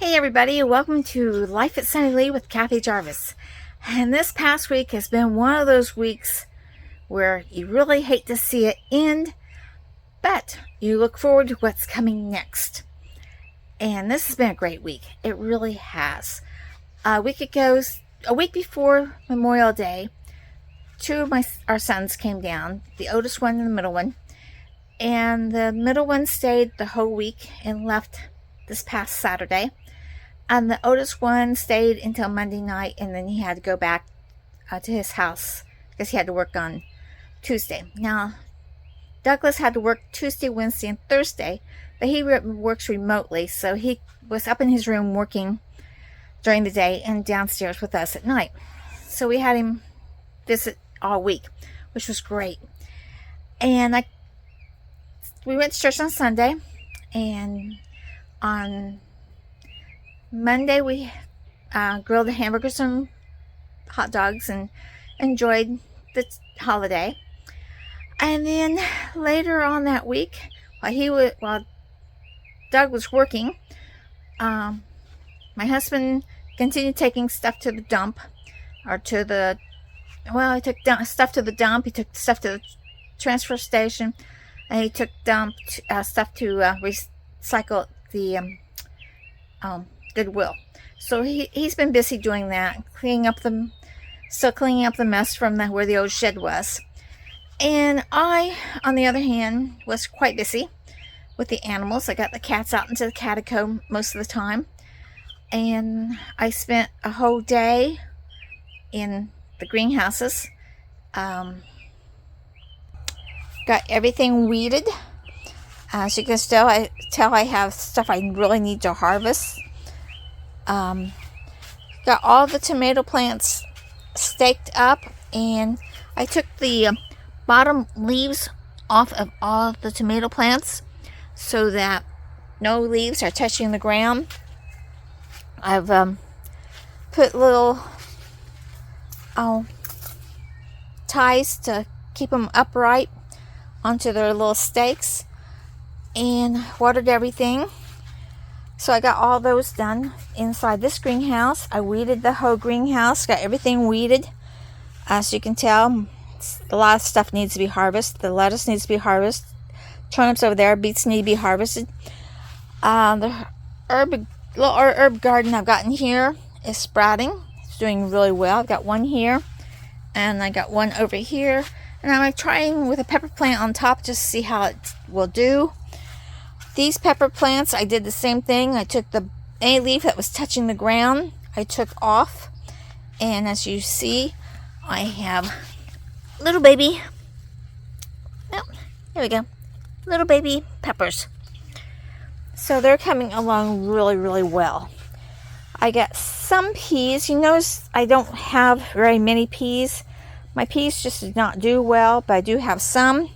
Hey everybody, welcome to Life at Sunny Lee with Kathy Jarvis. And this past week has been one of those weeks where you really hate to see it end, but you look forward to what's coming next. And this has been a great week. It really has. A week before Memorial Day, two of our sons came down, the oldest one and the middle one. And the middle one stayed the whole week and left this past Saturday. And the oldest one stayed until Monday night, and then he had to go back to his house because he had to work on Tuesday. Now, Douglas had to work Tuesday, Wednesday, and Thursday, but he works remotely, so he was up in his room working during the day and downstairs with us at night. So we had him visit all week, which was great. And we went to church on Sunday, and on Monday we grilled the hamburgers and hot dogs and enjoyed the holiday. And then later on that week, while Doug was working, my husband continued taking stuff to the dump, he took stuff to the dump. He took stuff to the transfer station, and he took stuff to recycle the Goodwill. So he's been busy doing that, cleaning up the mess from where the old shed was. And I, on the other hand, was quite busy with the animals. I got the cats out into the catacomb most of the time, and I spent a whole day in the greenhouses. Got everything weeded. As you can tell, I have stuff I really need to harvest. Got all the tomato plants staked up, and I took the bottom leaves off of all the tomato plants so that no leaves are touching the ground. I've put little ties to keep them upright onto their little stakes, and watered everything. So I got all those done inside this greenhouse. I weeded the whole greenhouse, got everything weeded. As you can tell, a lot of stuff needs to be harvested. The lettuce needs to be harvested. Turnips over there, beets need to be harvested. The little herb garden I've got in here is sprouting. It's doing really well. I've got one here, and I got one over here. And I'm trying with a pepper plant on top just to see how it will do. These pepper plants, I did the same thing. I took any leaf that was touching the ground, I took off. And as you see, I have little baby, there we go, little baby peppers. So they're coming along really, really well. I got some peas. You notice I don't have very many peas. My peas just did not do well, but I do have some.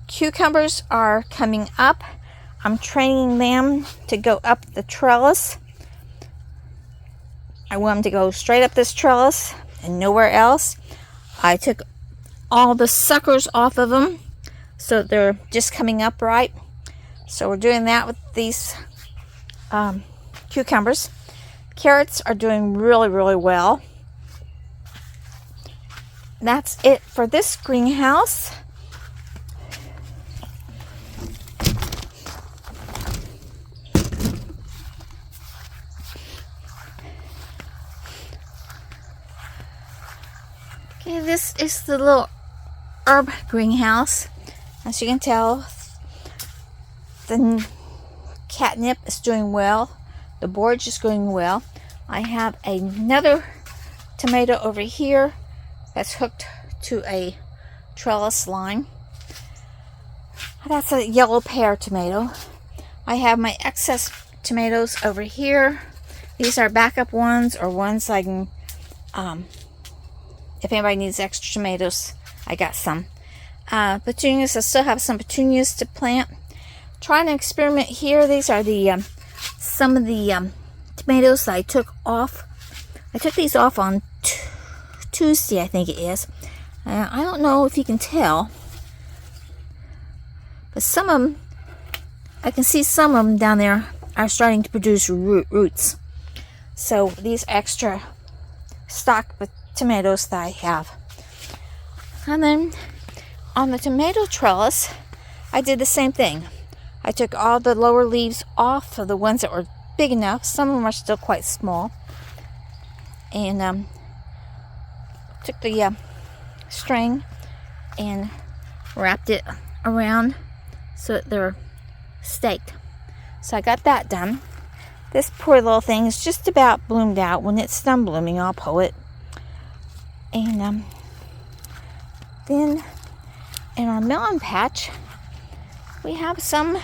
Cucumbers are coming up. I'm training them to go up the trellis. I want them to go straight up this trellis and nowhere else. I took all the suckers off of them, so they're just coming upright. So we're doing that with these cucumbers. Carrots are doing really, really well. That's it for this greenhouse. Okay, this is the little herb greenhouse. As you can tell, the catnip is doing well. The borage is going well. I have another tomato over here that's hooked to a trellis line. That's a yellow pear tomato. I have my excess tomatoes over here. These are backup ones, or ones I can, if anybody needs extra tomatoes, I got some. Petunias, I still have some petunias to plant. Trying to experiment here. These are some of the tomatoes that I took off. I took these off on Tuesday, I think it is. I don't know if you can tell, but some of them, I can see some of them down there are starting to produce roots. So these extra stock tomatoes that I have. And then on the tomato trellis, I did the same thing. I took all the lower leaves off of the ones that were big enough. Some of them are still quite small. And took the string and wrapped it around so that they're staked. So I got that done. This poor little thing is just about bloomed out. When it's done blooming, I'll pull it. And then in our melon patch, we have some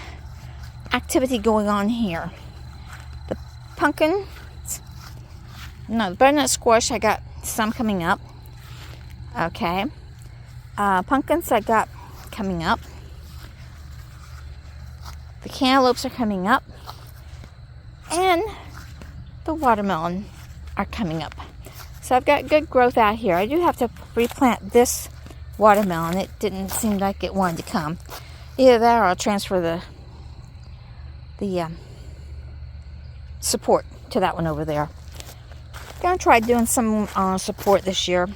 activity going on here. The pumpkin, no, the butternut squash, I got some coming up. Okay. Pumpkins I got coming up. The cantaloupes are coming up. And the watermelon are coming up. So I've got good growth out here. I do have to replant this watermelon. It didn't seem like it wanted to come. Either that or I'll transfer the support to that one over there. Gonna try doing some support this year.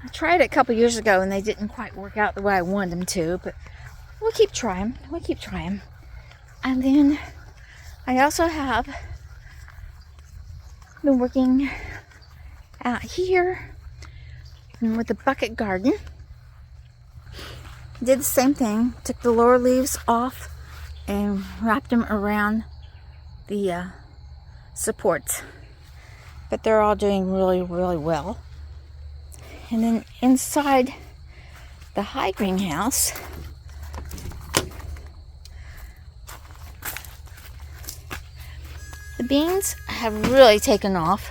I tried it a couple years ago and they didn't quite work out the way I wanted them to, but we'll keep trying. We'll keep trying. And then I also have been working out here with the bucket garden. Did the same thing. Took the lower leaves off and wrapped them around the supports. But they're all doing really, really well. And then inside the high greenhouse, the beans have really taken off.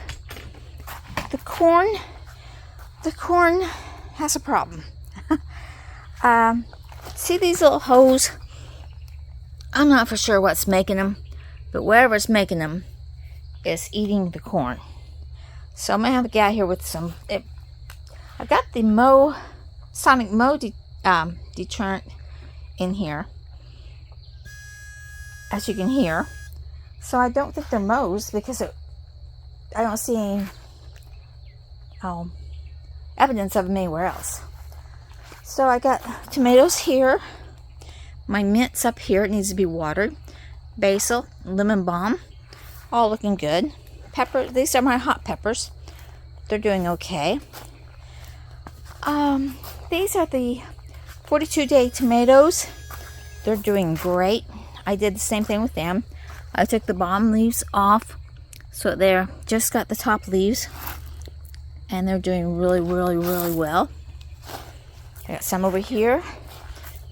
The corn has a problem. See these little holes? I'm not for sure what's making them, but whatever's making them is eating the corn. So I'm gonna have to get out here with some. I've got the Sonic Mow deterrent in here, as you can hear. So I don't think they're mows because I don't see any evidence of them anywhere else. So I got tomatoes here. My mint's up here. It needs to be watered. Basil, lemon balm, all looking good. Pepper. These are my hot peppers. They're doing okay. These are the 42-day tomatoes. They're doing great. I did the same thing with them. I took the bottom leaves off, so they're just got the top leaves, and they're doing really, really, really well. I got some over here.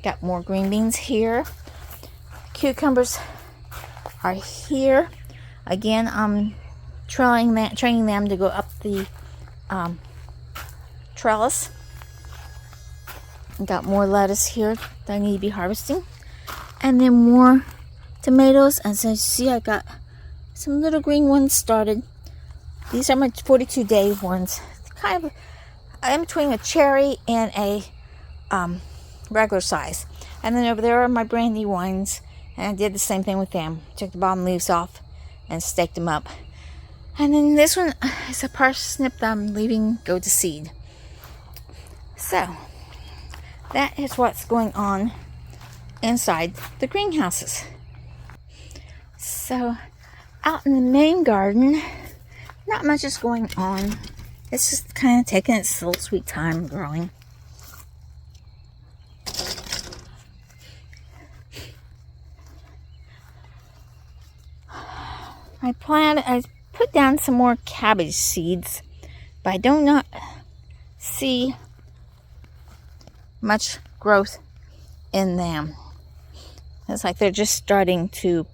Got more green beans here. Cucumbers are here. Again, I'm training them to go up the trellis. Got more lettuce here that I need to be harvesting, and then more tomatoes. As you see, I got some little green ones started. These are my 42-day ones. Kind of in between a cherry and a regular size. And then over there are my brandy ones, and I did the same thing with them. Took the bottom leaves off and staked them up. And then this one is a parsnip that I'm leaving go to seed. So that is what's going on inside the greenhouses. So out in the main garden, not much is going on. It's just kind of taking its little sweet time growing. I put down some more cabbage seeds, but I do not see much growth in them. It's like they're just starting to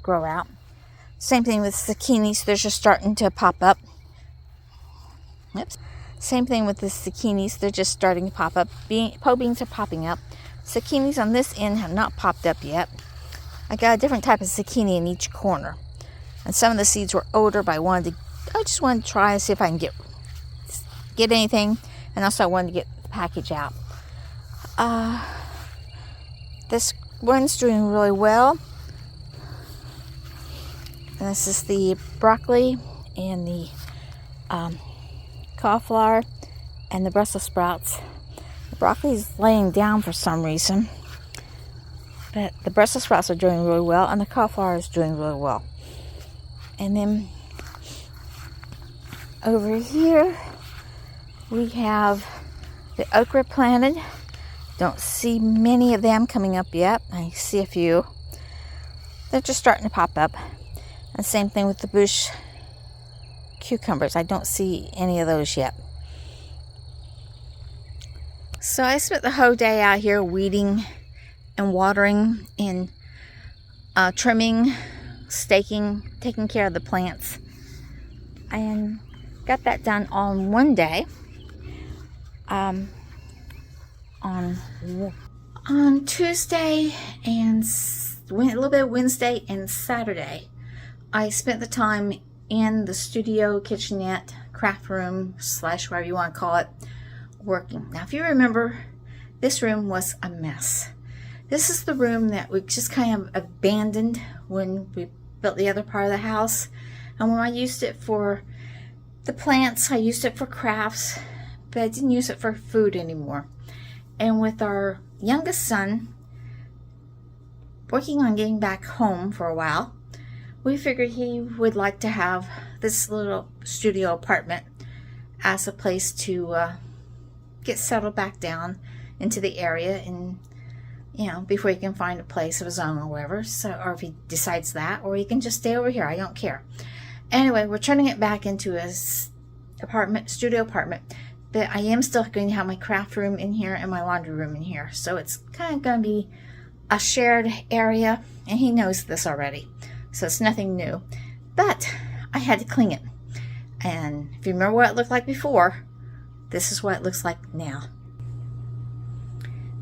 grow out. Same thing with zucchinis. They're just starting to pop up. Oops. Same thing with the zucchinis. They're just starting to pop up. Po beans are popping up. Zucchinis on this end have not popped up yet. I got a different type of zucchini in each corner. And some of the seeds were older, but I just wanted to try and see if I can get anything. And also I wanted to get the package out. This one's doing really well. And this is the broccoli and the cauliflower and the Brussels sprouts. The broccoli is laying down for some reason, but the Brussels sprouts are doing really well, and the cauliflower is doing really well. And then over here we have the okra planted. Don't see many of them coming up yet. I see a few. They're just starting to pop up. And same thing with the bush cucumbers. I don't see any of those yet. So I spent the whole day out here weeding and watering and trimming, staking, taking care of the plants. And got that done on one day. On Tuesday and a little bit of Wednesday and Saturday, I spent the time in the studio, kitchenette, craft room / whatever you want to call it, working. Now, if you remember, this room was a mess. This is the room that we just kind of abandoned when we built the other part of the house. And when I used it for the plants, I used it for crafts, but I didn't use it for food anymore. And with our youngest son working on getting back home for a while, we figured he would like to have this little studio apartment as a place to get settled back down into the area, and before he can find a place of his own or whatever. So, or if he decides that, or he can just stay over here. I don't care. Anyway, we're turning it back into a studio apartment. But I am still going to have my craft room in here and my laundry room in here. So it's kind of going to be a shared area. And he knows this already. So it's nothing new. But I had to clean it. And if you remember what it looked like before, this is what it looks like now.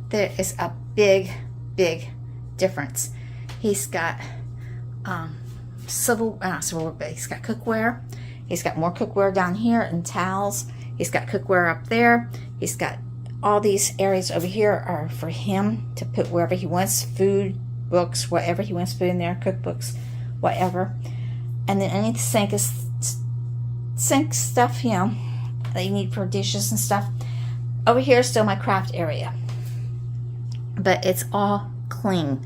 There is a big, big difference. He's got silverware, but he's got cookware. He's got more cookware down here and towels. He's got cookware up there. He's got all these areas over here are for him to put wherever he wants, food, books, whatever he wants to put in there, cookbooks, whatever. And then underneath the sink is sink stuff, that you need for dishes and stuff. Over here is still my craft area. But it's all clean.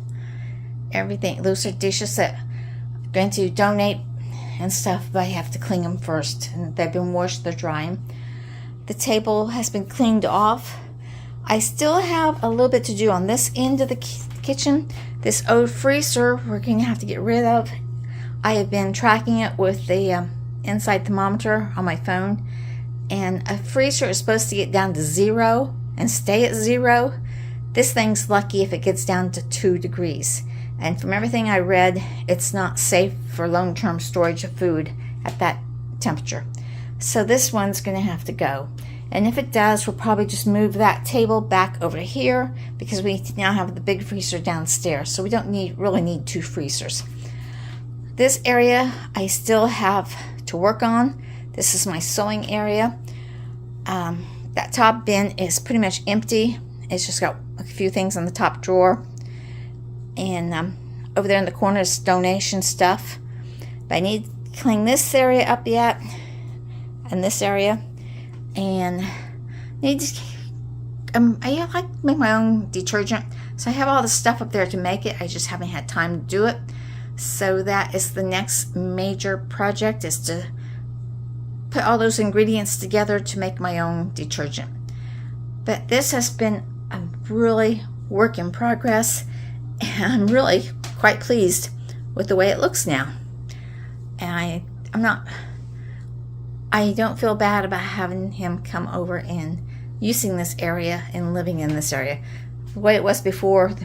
Everything. Those are dishes that I'm going to donate and stuff, but I have to clean them first. And they've been washed, they're drying. The table has been cleaned off. I still have a little bit to do on this end of the kitchen. This old freezer we're going to have to get rid of. I have been tracking it with the inside thermometer on my phone. And a freezer is supposed to get down to 0 and stay at 0. This thing's lucky if it gets down to 2 degrees. And from everything I read, it's not safe for long-term storage of food at that temperature. So this one's going to have to go. And if it does, we'll probably just move that table back over to here because we now have the big freezer downstairs. So we don't really need 2 freezers. This area I still have to work on. This is my sewing area. That top bin is pretty much empty. It's just got a few things in the top drawer. And over there in the corner is donation stuff. But I need to clean this area up yet. And this area. And I like to make my own detergent. So I have all the stuff up there to make it. I just haven't had time to do it. So that is the next major project, is to put all those ingredients together to make my own detergent. But this has been a really work in progress, and I'm really quite pleased with the way it looks now. And I don't feel bad about having him come over and using this area and living in this area. The way it was before,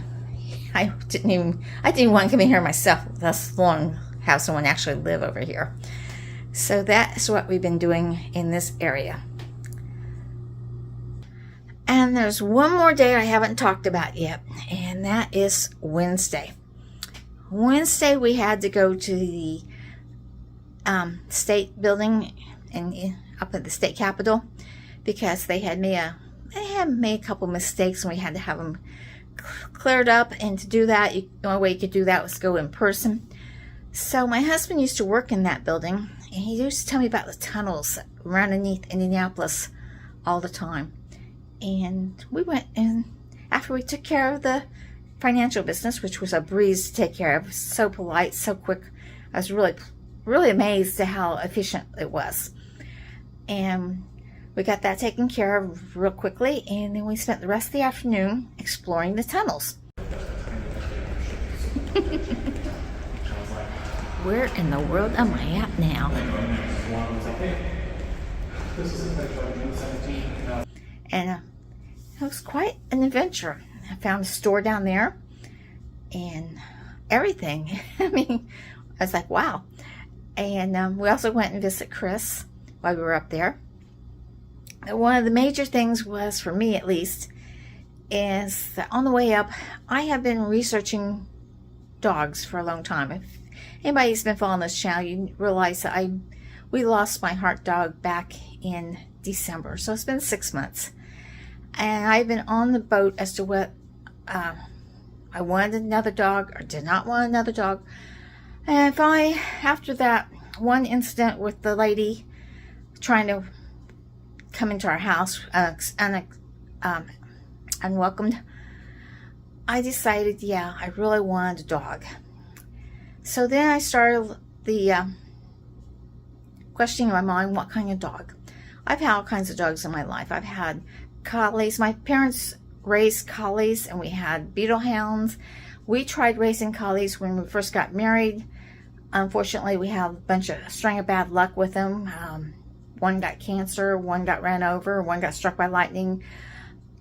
I didn't even want to come in here myself, thus long have someone actually live over here. So that is what we've been doing in this area. And there's one more day I haven't talked about yet, and that is Wednesday. Wednesday we had to go to the state building and up at the state capitol because they had made a couple mistakes and we had to have them cleared up. And to do that, the only way you could do that was go in person. So my husband used to work in that building, and he used to tell me about the tunnels right underneath Indianapolis all the time. And we went, and after we took care of the financial business, which was a breeze to take care of, so polite, so quick. I was really amazed at how efficient it was. And we got that taken care of real quickly, and then we spent the rest of the afternoon exploring the tunnels. Where in the world am I at now? And it was quite an adventure. I found a store down there and everything. I mean, I was like, wow. And we also went and visited Chris while we were up there. And one of the major things was, for me at least, is that on the way up, I have been researching dogs for a long time. If anybody's been following this channel, you realize that we lost my heart dog back in December. So it's been 6 months. And I've been on the boat as to what I wanted another dog or did not want another dog. And finally, after that one incident with the lady trying to come into our house unwelcomed, I decided, yeah, I really wanted a dog. So then I started the questioning in my mind, what kind of dog? I've had all kinds of dogs in my life. I've had collies. My parents raised collies, and we had beagle hounds. We tried raising collies when we first got married. Unfortunately, we had a string of bad luck with them. One got cancer, one got ran over, one got struck by lightning,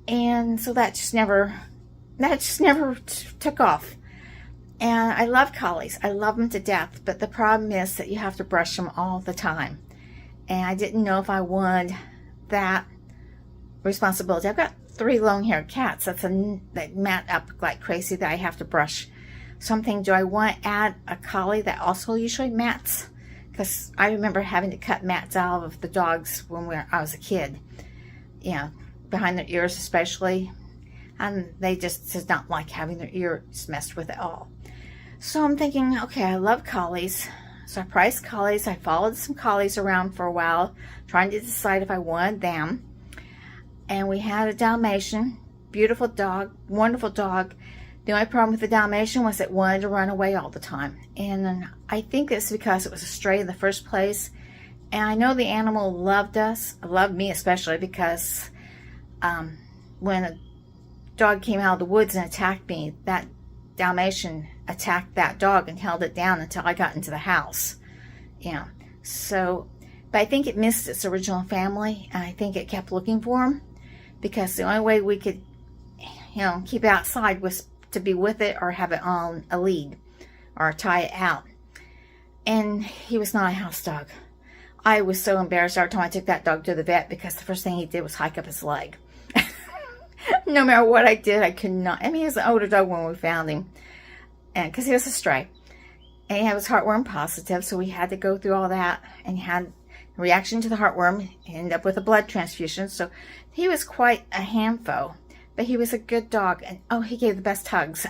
and so that just never took off. And I love collies. I love them to death, but the problem is that you have to brush them all the time. And I didn't know if I wanted that responsibility. I've got 3 long-haired cats that mat up like crazy that I have to brush. So I'm thinking, do I want to add a collie that also usually mats? Because I remember having to cut mats out of the dogs when I was a kid. You know, behind their ears especially. And they just did not like having their ears messed with at all. So I'm thinking, okay, I love collies. So I priced collies. I followed some collies around for a while, trying to decide if I wanted them. And we had a Dalmatian, beautiful dog, wonderful dog. The only problem with the Dalmatian was it wanted to run away all the time. And I think it's because it was a stray in the first place. And I know the animal loved us, loved me especially, because when a dog came out of the woods and attacked me, that Dalmatian attacked that dog and held it down until I got into the house. Yeah. So, but I think it missed its original family, and I think it kept looking for him, because the only way we could, keep it outside was to be with it or have it on a lead or tie it out. And he was not a house dog. I was so embarrassed every time I took that dog to the vet, because the first thing he did was hike up his leg. No matter what I did, I could not. I mean, he was an older dog when we found him, and because he was a stray, and he was heartworm positive, so we had to go through all that, and he had a reaction to the heartworm, ended up with a blood transfusion. So he was quite a handful, but he was a good dog, and oh, he gave the best hugs.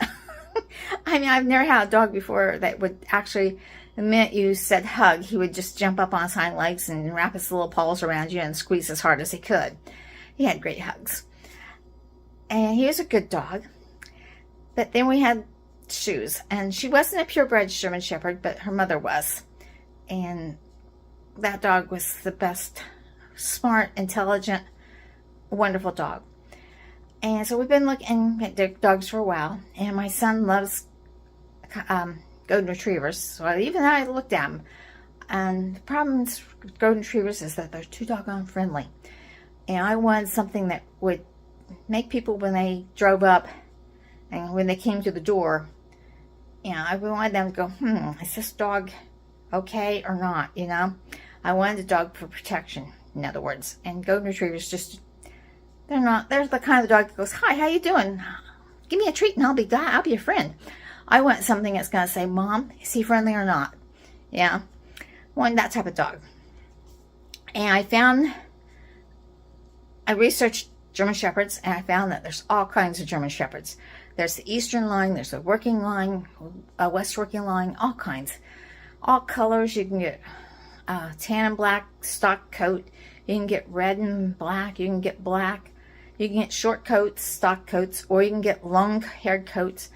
I mean, I've never had a dog before that would actually, the minute you said hug, he would just jump up on his hind legs and wrap his little paws around you and squeeze as hard as he could. He had great hugs. And he was a good dog. But then we had Shoes. And she wasn't a purebred German Shepherd, but her mother was. And that dog was the best, smart, intelligent, wonderful dog. And so we've been looking at dogs for a while. And my son loves golden retrievers. So even I looked at them. And the problem with golden retrievers is that they're too doggone friendly. And I wanted something that would make people, when they drove up and when they came to the door, I wanted them to go, is this dog okay or not? I wanted a dog for protection, in other words. And golden retrievers they're the kind of dog that goes, hi, how you doing? Give me a treat and I'll be your friend. I want something that's going to say, Mom, is he friendly or not? Yeah, wanted that type of dog. And I researched German Shepherds, and I found that there's all kinds of German Shepherds. There's the Eastern line, there's the working line, West working line, all kinds. all colors. You can get tan and black stock coat. You can get red and black. You can get black. You can get short coats, stock coats, or you can get long-haired coats.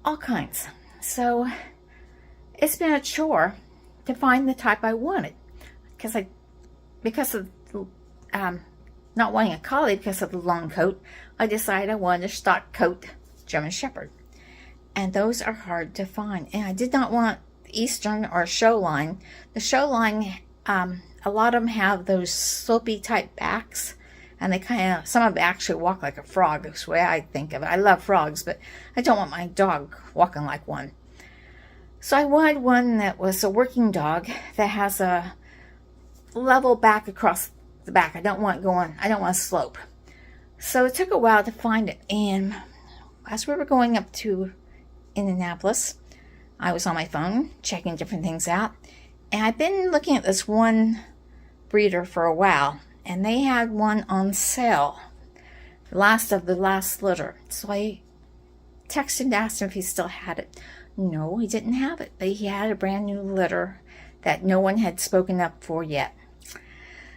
All kinds. So it's been a chore to find the type I wanted, because of not wanting a collie because of the long coat. I decided I wanted a stock coat German Shepherd, and those are hard to find. And I did not want Eastern or show line. The show line, a lot of them have those slopey type backs, and they some of them actually walk like a frog. That's the way I think of it. I love frogs, but I don't want my dog walking like one. So I wanted one that was a working dog that has a level back across the back. I don't want a slope. So it took a while to find it. And as we were going up to Indianapolis, I was on my phone checking different things out. And I've been looking at this one breeder for a while. And they had one on sale. The last litter. So I texted and asked him if he still had it. No, he didn't have it, but he had a brand new litter that no one had spoken up for yet.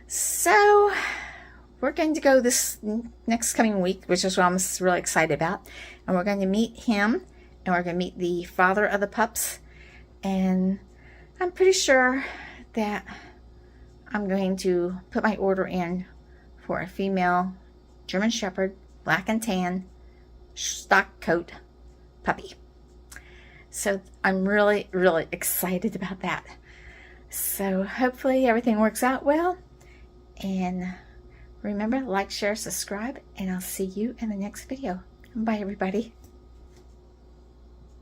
So we're going to go this next coming week, which is what I'm really excited about. And we're going to meet him, and we're going to meet the father of the pups. And I'm pretty sure that I'm going to put my order in for a female German Shepherd, black and tan, stock coat puppy. So I'm really, really excited about that. So hopefully everything works out well. And remember, like, share, subscribe, and I'll see you in the next video. Bye, everybody.